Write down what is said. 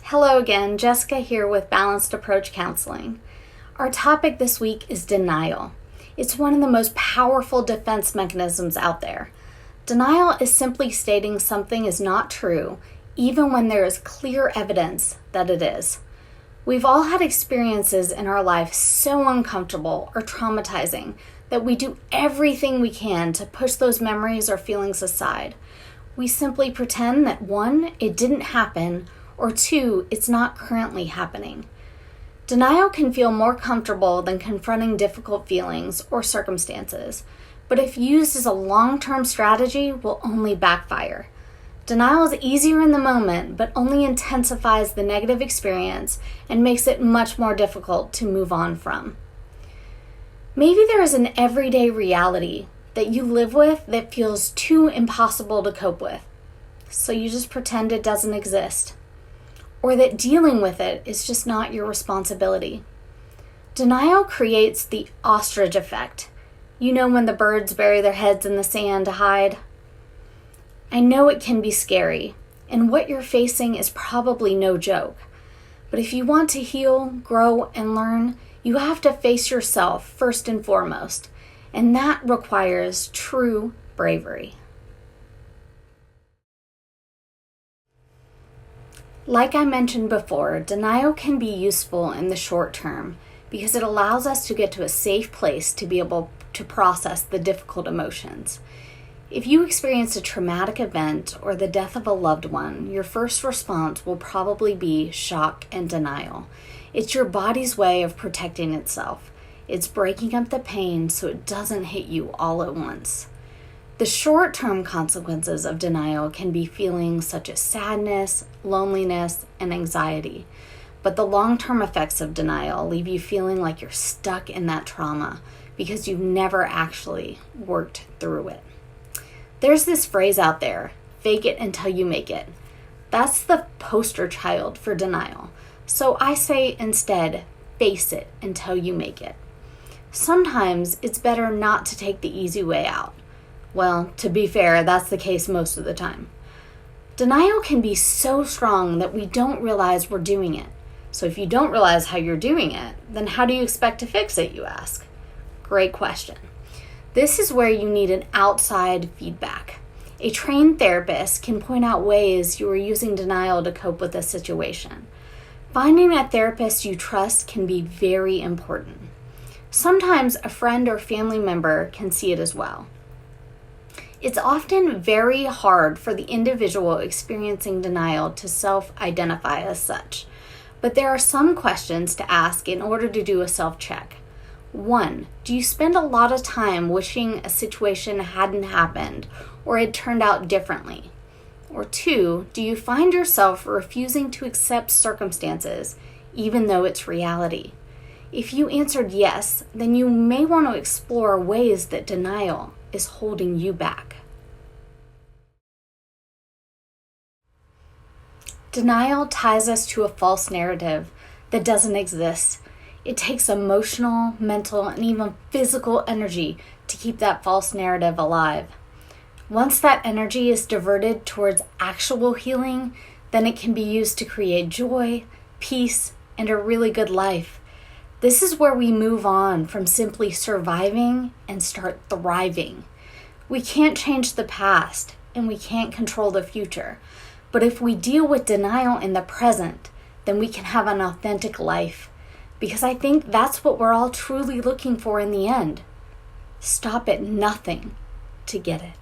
Hello again, Jessica here with Balanced Approach Counseling. Our topic this week is denial. It's one of the most powerful defense mechanisms out there. Denial is simply stating something is not true, even when there is clear evidence that it is. We've all had experiences in our life so uncomfortable or traumatizing that we do everything we can to push those memories or feelings aside. We simply pretend that 1, it didn't happen, or 2, it's not currently happening. Denial can feel more comfortable than confronting difficult feelings or circumstances, but if used as a long-term strategy, will only backfire. Denial is easier in the moment, but only intensifies the negative experience and makes it much more difficult to move on from. Maybe there is an everyday reality that you live with that feels too impossible to cope with, so you just pretend it doesn't exist. Or that dealing with it is just not your responsibility. Denial creates the ostrich effect. You know, when the birds bury their heads in the sand to hide? I know it can be scary, and what you're facing is probably no joke. But if you want to heal, grow, and learn, you have to face yourself first and foremost, and that requires true bravery. Like I mentioned before, denial can be useful in the short term because it allows us to get to a safe place to be able to process the difficult emotions. If you experience a traumatic event or the death of a loved one, your first response will probably be shock and denial. It's your body's way of protecting itself. It's breaking up the pain so it doesn't hit you all at once. The short-term consequences of denial can be feelings such as sadness, loneliness, and anxiety. But the long-term effects of denial leave you feeling like you're stuck in that trauma because you've never actually worked through it. There's this phrase out there, fake it until you make it. That's the poster child for denial. So I say instead, face it until you make it. Sometimes it's better not to take the easy way out. Well, to be fair, that's the case most of the time. Denial can be so strong that we don't realize we're doing it. So if you don't realize how you're doing it, then how do you expect to fix it, you ask? Great question. This is where you need an outside feedback. A trained therapist can point out ways you are using denial to cope with a situation. Finding a therapist you trust can be very important. Sometimes a friend or family member can see it as well. It's often very hard for the individual experiencing denial to self-identify as such, but there are some questions to ask in order to do a self-check. 1, do you spend a lot of time wishing a situation hadn't happened or had turned out differently? Or 2, do you find yourself refusing to accept circumstances even though it's reality? If you answered yes, then you may want to explore ways that denial is holding you back. Denial ties us to a false narrative that doesn't exist. It takes emotional, mental, and even physical energy to keep that false narrative alive. Once that energy is diverted towards actual healing, then it can be used to create joy, peace, and a really good life. This is where we move on from simply surviving and start thriving. We can't change the past, and we can't control the future. But if we deal with denial in the present, then we can have an authentic life. Because I think that's what we're all truly looking for in the end. Stop at nothing to get it.